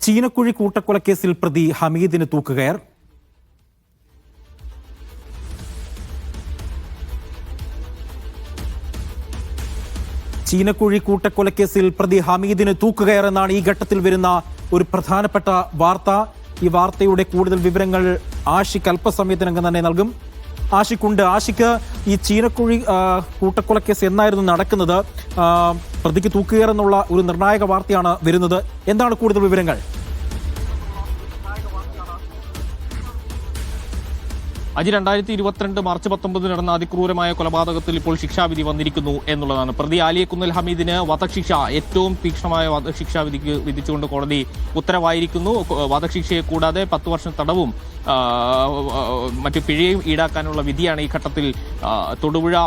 ചീനക്കുഴി കൂട്ടക്കൊലക്കേസിൽ പ്രതി ഹമീദിന് തൂക്കുകയർ. ചീനക്കുഴി കൂട്ടക്കൊലക്കേസിൽ പ്രതി ഹമീദിന് തൂക്കുകയർ എന്നാണ് ഈ ഘട്ടത്തിൽ വരുന്ന ഒരു പ്രധാനപ്പെട്ട വാർത്ത. ഈ വാർത്തയുടെ കൂടുതൽ വിവരങ്ങൾ ആഷിഖ് അല്പസമയത്തിനകം തന്നെ നൽകും. ആഷിഖുണ്ട്. ആഷിഖ്, ഈ ചീനക്കുഴി കൂട്ടക്കൊലക്കേസ് എന്നായിരുന്നു നടക്കുന്നത്? പ്രതിക്ക് തൂക്കുകയർ എന്നുള്ള ഒരു നിർണായക വാർത്തയാണ് വരുന്നത്. എന്താണ് കൂടുതൽ വിവരങ്ങൾ? അജി, 2022 മാർച്ച് 19 നടന്ന അതിക്രൂരമായ കൊലപാതകത്തിൽ ഇപ്പോൾ ശിക്ഷാവിധി വന്നിരിക്കുന്നു എന്നുള്ളതാണ്. പ്രതി ആലിയക്കുന്നിൽ ഹമീദിന് വധശിക്ഷ, ഏറ്റവും തീക്ഷ്ണമായ വധശിക്ഷാ വിധിച്ചുകൊണ്ട് കോടതി ഉത്തരവായിരിക്കുന്നു. വധശിക്ഷയെ കൂടാതെ 10 വർഷം തടവും മറ്റു പിഴയും ഈടാക്കാനുള്ള വിധിയാണ് ഈ ഘട്ടത്തിൽ തൊടുപുഴ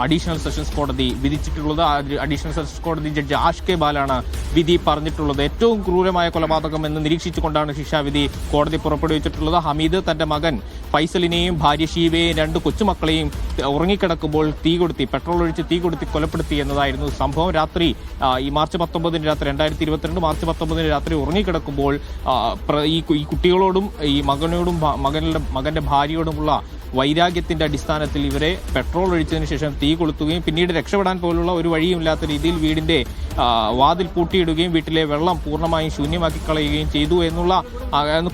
അഡീഷണൽ സെഷൻസ് കോടതി വിധിച്ചിട്ടുള്ളത്. അഡീഷണൽ സെഷൻസ് കോടതി ജഡ്ജ് ആഷ് കെ ബാലാണ് വിധി പറഞ്ഞിട്ടുള്ളത്. ഏറ്റവും ക്രൂരമായ കൊലപാതകം എന്ന് നിരീക്ഷിച്ചുകൊണ്ടാണ് ശിക്ഷാവിധി കോടതി പുറപ്പെടുവിച്ചിട്ടുള്ളത്. ഹമീദ് തന്റെ മകൻ ഫൈസലിനെയും ഭാര്യ ഷീവയെയും 2 കൊച്ചുമക്കളെയും ഉറങ്ങിക്കിടക്കുമ്പോൾ പെട്രോൾ ഒഴിച്ച് തീ കൊടുത്തി കൊലപ്പെടുത്തി എന്നതായിരുന്നു സംഭവം. രാത്രി ഈ മാർച്ച് 19 രാത്രി 2022 മാർച്ച് 19 രാത്രി ഉറങ്ങിക്കിടക്കുമ്പോൾ ഈ കുട്ടികളോടും ഈ മകന്റെ ഭാര്യയോടുമുള്ള വൈരാഗ്യത്തിന്റെ അടിസ്ഥാനത്തിൽ ഇവരെ പെട്രോൾ ഒഴിച്ചതിന് ശേഷം തീ കൊളുത്തുകയും പിന്നീട് രക്ഷപ്പെടാൻ പോലുള്ള ഒരു വഴിയുമില്ലാത്ത രീതിയിൽ വീടിന്റെ വാതിൽ പൂട്ടിയിടുകയും വീട്ടിലെ വെള്ളം പൂർണ്ണമായും ശൂന്യമാക്കി കളയുകയും ചെയ്തു എന്നുള്ള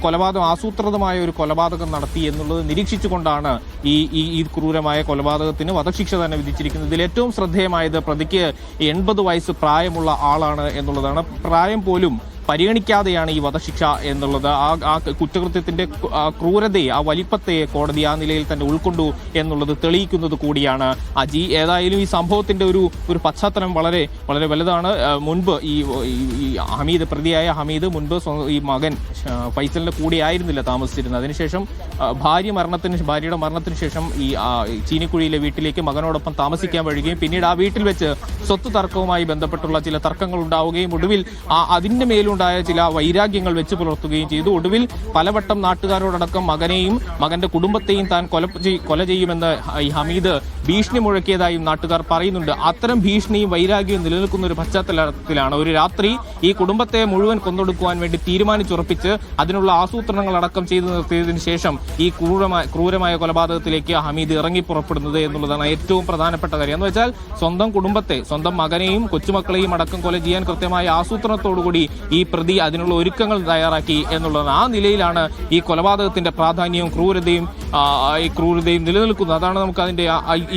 കൊലപാതകം, ആസൂത്രിതമായ ഒരു കൊലപാതകം നടത്തി എന്നുള്ളത് നിരീക്ഷിച്ചുകൊണ്ടാണ് ഈ ക്രൂരമായ കൊലപാതകത്തിന് വധശിക്ഷ തന്നെ വിധിച്ചിരിക്കുന്നത്. ഇതിൽ ഏറ്റവും ശ്രദ്ധേയമായത് പ്രതിക്ക് 80 വയസ്സ് പ്രായമുള്ള ആളാണ് എന്നുള്ളതാണ്. പ്രായം പോലും പരിഗണിക്കാതെയാണ് ഈ വധശിക്ഷ എന്നുള്ളത്. ആ കുറ്റകൃത്യത്തിന്റെ ക്രൂരതയെ, ആ വലിപ്പത്തെ കോടതി ആ നിലയിൽ തന്നെ ഉൾക്കൊണ്ടു എന്നുള്ളത് തെളിയിക്കുന്നത് കൂടിയാണ് അജി. ഏതായാലും ഈ സംഭവത്തിന്റെ ഒരു പശ്ചാത്തലം വളരെ വളരെ വലുതാണ്. മുൻപ് ഈ ഹമീദ്, പ്രതിയായ ഹമീദ് മുൻപ് ഈ മകൻ ഫൈസലിന്റെ കൂടെ ആയിരുന്നില്ല താമസിച്ചിരുന്നത്. അതിനുശേഷം ഭാര്യയുടെ മരണത്തിന് ശേഷം ഈ ചീനിക്കുഴിയിലെ വീട്ടിലേക്ക് മകനോടൊപ്പം താമസിക്കാൻ വരികയും പിന്നീട് ആ വീട്ടിൽ വെച്ച് സ്വത്ത് തർക്കവുമായി ബന്ധപ്പെട്ടുള്ള ചില തർക്കങ്ങൾ ഉണ്ടാവുകയും ഒടുവിൽ അതിന്റെ മേലുണ്ടായ ചില വൈരാഗ്യങ്ങൾ വെച്ച് പുലർത്തുകയും ചെയ്തു. ഒടുവിൽ പലവട്ടം നാട്ടുകാരോടക്കം മകനെയും മകന്റെ കുടുംബത്തെയും താൻ കൊല ചെയ്യുമെന്ന് ഈ ഹമീദ് ഭീഷണി മുഴക്കിയതായും നാട്ടുകാർ പറയുന്നുണ്ട്. അത്തരം ഭീഷണിയും വൈരാഗ്യവും നിലനിൽക്കുന്ന ഒരു പശ്ചാത്തലത്തിലാണ് ഒരു രാത്രി ഈ കുടുംബത്തെ മുഴുവൻ കൊന്നൊടുക്കുവാൻ വേണ്ടി തീരുമാനിച്ചുറപ്പിച്ച് അതിനുള്ള ആസൂത്രണങ്ങൾ അടക്കം ചെയ്തു നിർത്തിയതിനു ശേഷം ഈ ക്രൂരമായ കൊലപാതകത്തിലേക്ക് ഹമീദ് ഇറങ്ങി പുറപ്പെടുന്നത് എന്നുള്ളതാണ് ഏറ്റവും പ്രധാനപ്പെട്ട കാര്യം. എന്ന് വെച്ചാൽ സ്വന്തം കുടുംബത്തെ, സ്വന്തം മകനെയും കൊച്ചുമക്കളെയും അടക്കം കൊല ചെയ്യാൻ കൃത്യമായ ആസൂത്രണത്തോടുകൂടി ഈ പ്രതി അതിനുള്ള ഒരുക്കങ്ങൾ തയ്യാറാക്കി എന്നുള്ളതാണ്. ആ നിലയിലാണ് ഈ കൊലപാതകത്തിന്റെ പ്രാധാന്യവും ക്രൂരതയും നിലനിൽക്കുന്നത്. അതാണ് നമുക്ക് അതിന്റെ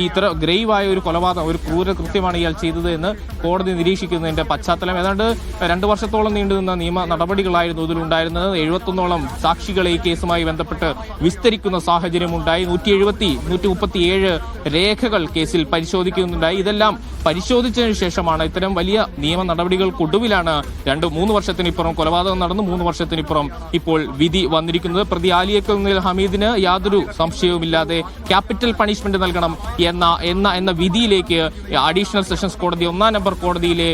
ഇത്ര ഗ്രേവായ ഒരു കൊലപാതകം, ഒരു ക്രൂര കൃത്യമാണ് ഇയാൾ ചെയ്തത് എന്ന് കോടതി നിരീക്ഷിക്കുന്നതിന്റെ പശ്ചാത്തലം. ഏതാണ്ട് 2 വർഷത്തോളം നീണ്ടുനിന്ന നിയമ നടപടികളായിരുന്നു ഇതിലുണ്ടായിരുന്നത്. 71ഓളം സാക്ഷികളെ ഈ കേസുമായി ബന്ധപ്പെട്ട് വിസ്തരിക്കുന്ന സാഹചര്യം ഉണ്ടായി. 137 രേഖകൾ കേസിൽ പരിശോധിക്കുന്നുണ്ടായി. ഇതെല്ലാം പരിശോധിച്ചതിനു ശേഷമാണ് ഇത്തരം വലിയ നിയമ നടപടികൾക്കൊടുവിലാണ് 2-3 വർഷത്തിനിപ്പുറം കൊലപാതകം നടന്നു 3 വർഷത്തിനിപ്പുറം ഇപ്പോൾ വിധി വന്നിരിക്കുന്നത്. പ്രതി ആലിയക്കുന്നിൽ ഹമീദിന് യാതൊരു സംശയവുമില്ലാതെ ക്യാപിറ്റൽ പണിഷ്മെന്റ് നൽകണം എന്ന വിധിയിലേക്ക് അഡീഷണൽ സെഷൻസ് കോടതി 1-ാം നമ്പർ കോടതിയിലെ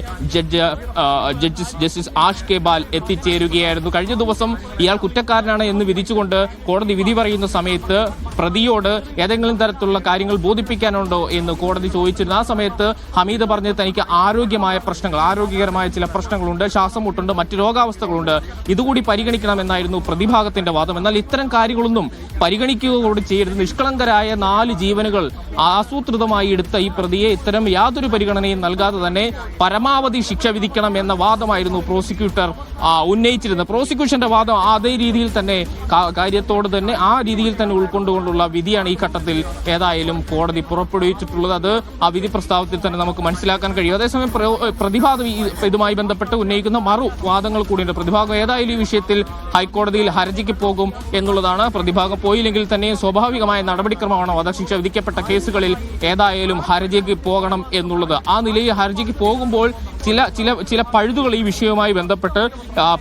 ജസ്റ്റിസ് ആഷ് കെ ബാൽ എത്തിച്ചേരുകയായിരുന്നു. കഴിഞ്ഞ ദിവസം ഇയാൾ കുറ്റക്കാരനാണ് എന്ന് വിധിച്ചുകൊണ്ട് കോടതി വിധി പറയുന്ന സമയത്ത് പ്രതിയോട് ഏതെങ്കിലും തരത്തിലുള്ള കാര്യങ്ങൾ ബോധിപ്പിക്കാനുണ്ടോ എന്ന് കോടതി ചോദിച്ചിരുന്നു. ആ സമയത്ത് ഹമീദ് പറഞ്ഞത് തനിക്ക് ആരോഗ്യകരമായ ചില പ്രശ്നങ്ങളുണ്ട്, ശ്വാസം മുട്ടുണ്ട്, മറ്റ് രോഗാവസ്ഥകളുണ്ട്, ഇതുകൂടി പരിഗണിക്കണമെന്നായിരുന്നു പ്രതിഭാഗത്തിന്റെ വാദം. എന്നാൽ ഇത്തരം കാര്യങ്ങളൊന്നും പരിഗണിക്കുകയോട് ചെയ്യരുത്. നിഷ്കളങ്കരായ 4 ജീവനുകൾ ആസൂത്രിതമായി എടുത്ത ഈ പ്രതിയെ ഇത്തരം യാതൊരു പരിഗണനയും നൽകാതെ തന്നെ പരമാവധി ശിക്ഷ വിധിക്കണം എന്ന വാദമായിരുന്നു പ്രോസിക്യൂട്ടർ ഉന്നയിച്ചിരുന്നത്. പ്രോസിക്യൂഷന്റെ വാദം അതേ രീതിയിൽ തന്നെ കാര്യത്തോട് തന്നെ ആ രീതിയിൽ തന്നെ ഉൾക്കൊണ്ടുകൊണ്ടുള്ള വിധിയാണ് ഈ ഘട്ടത്തിൽ ഏതായാലും കോടതി പുറപ്പെടുവിച്ചിട്ടുള്ളത്. അത് ആ വിധി പ്രസ്താവത്തിൽ തന്നെ നമുക്ക് മനസ്സിലാക്കാൻ കഴിയും. അതേസമയം പ്രതിഭാഗം ഇതുമായി ബന്ധപ്പെട്ട് ഉന്നയിക്കുന്ന മറുവാദങ്ങൾ കൂടിയുണ്ട്. പ്രതിഭാഗം ഏതായാലും ഈ വിഷയത്തിൽ ഹൈക്കോടതിയിൽ ഹർജിക്ക് പോകും എന്നുള്ളതാണ്. പ്രതിഭാഗം പോയില്ലെങ്കിൽ തന്നെ സ്വാഭാവികമായ നടപടിക്രമമാണ് വധശിക്ഷ വിധിക്കപ്പെട്ട കേസുകളിൽ ഏതായാലും ഹർജിക്ക് പോകണം എന്നുള്ളത്. ആ നിലയിൽ ഹർജിക്ക് പോകുമ്പോൾ ചില പഴുതുകൾ ഈ വിഷയവുമായി ബന്ധപ്പെട്ട്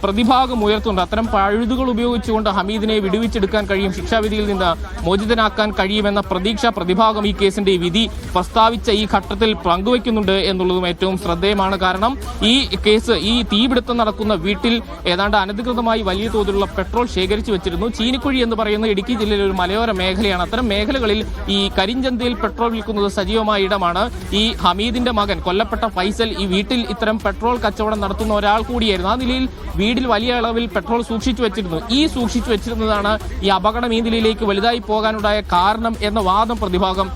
പ്രതിഭാഗം ഉയർത്തുന്നുണ്ട്. അത്തരം പഴുതുകൾ ഉപയോഗിച്ചുകൊണ്ട് ഹമീദിനെ വിടുവിച്ചെടുക്കാൻ കഴിയും, ശിക്ഷാവിധിയിൽ നിന്ന് മോചിതനാക്കാൻ കഴിയുമെന്ന പ്രതീക്ഷ പ്രതിഭാഗം ഈ കേസിന്റെ വിധി പ്രസ്താവിച്ച ഈ ഘട്ടത്തിൽ പങ്കുവയ്ക്കുന്നുണ്ട് എന്നുള്ളതും ഏറ്റവും ശ്രദ്ധേയമാണ്. കാരണം ഈ കേസ്, ഈ തീപിടുത്തം നടക്കുന്ന വീട്ടിൽ ഏതാണ്ട് അനധികൃതമായി വലിയ തോതിലുള്ള പെട്രോൾ ശേഖരിച്ചു വെച്ചിരുന്നു. ചീനിക്കുഴി എന്ന് പറയുന്ന ഇടുക്കി ജില്ലയിലെ ഒരു മലയോര മേഖലയാണ്. അത്തരം മേഖലകളിൽ ഈ കരിഞ്ചന്തയിൽ പെട്രോൾ വിൽക്കുന്നത് സജീവമായ ഇടമാണ്. ഈ ഹമീദിന്റെ മകൻ കൊല്ലപ്പെട്ട ഫൈസൽ ഈ വീട്ടിൽ ഇത്തരം പെട്രോൾ കച്ചവടം നടത്തുന്ന ഒരാൾ കൂടിയായിരുന്നു. ആ നിലയിൽ വീടിൽ വലിയ അളവിൽ പെട്രോൾ സൂക്ഷിച്ചു വെച്ചിരുന്നു. സൂക്ഷിച്ചു വെച്ചിരുന്നതാണ് ഈ അപകടം ഈ നിലയിലേക്ക് വലുതായി പോകാനുണ്ടായ കാരണം എന്ന വാദം പ്രതിഭാഗം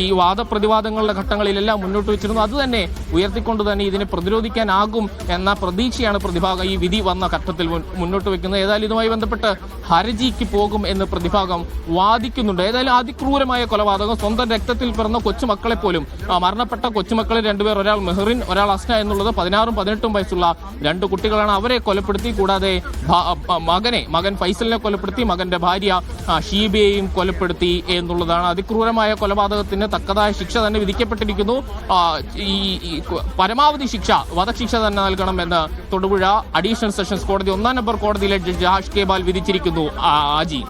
ഈ വാദപ്രതിവാദങ്ങളുടെ ഘട്ടങ്ങളിലെല്ലാം മുന്നോട്ട് വെച്ചിരുന്നു. അത് തന്നെ ഉയർത്തിക്കൊണ്ട് തന്നെ ഇതിനെ പ്രതിരോധിക്കാനാകും എന്ന പ്രതീക്ഷയാണ് പ്രതിഭാഗം ഈ വിധി വന്ന ഘട്ടത്തിൽ മുന്നോട്ട് വെക്കുന്നത്. ഏതായാലും ഇതുമായി ബന്ധപ്പെട്ട് ഹർജിക്ക് പോകും എന്ന് പ്രതിഭാഗം വാദിക്കുന്നുണ്ട്. ഏതായാലും അതിക്രൂരമായ കൊലപാതകം, സ്വന്തം രക്തത്തിൽ പിറന്ന കൊച്ചുമക്കളെ പോലും, മരണപ്പെട്ട കൊച്ചുമക്കളിൽ രണ്ടുപേർ, ഒരാൾ മെഹറിൻ, ഒരാൾ അസ്ന എന്നുള്ളത് 16ഉം 18ഉം വയസ്സുള്ള രണ്ട് കുട്ടികളാണ്. അവരെ കൊലപ്പെടുത്തി. കൂടാതെ മകൻ ഫൈസലിനെ കൊലപ്പെടുത്തി, മകന്റെ ഭാര്യ ഷീബയെയും കൊലപ്പെടുത്തി എന്നുള്ളതാണ്. അതിക്രൂരമായ കൊലപാതകത്തിന് തക്കതായ ശിക്ഷ തന്നെ വിധിക്കപ്പെട്ടിരിക്കുന്നു. ഈ പരമാവധി ശിക്ഷ, വധശിക്ഷ തന്നെ നൽകണമെന്ന് തൊടുപുഴ അഡീഷണൽ സെഷൻസ് കോടതി 1ാം നമ്പർ കോടതിയിലെ ജഡ്ജ് ആഷ് കേബാൽ വിധിച്ചിരിക്കുന്നു. ആജി.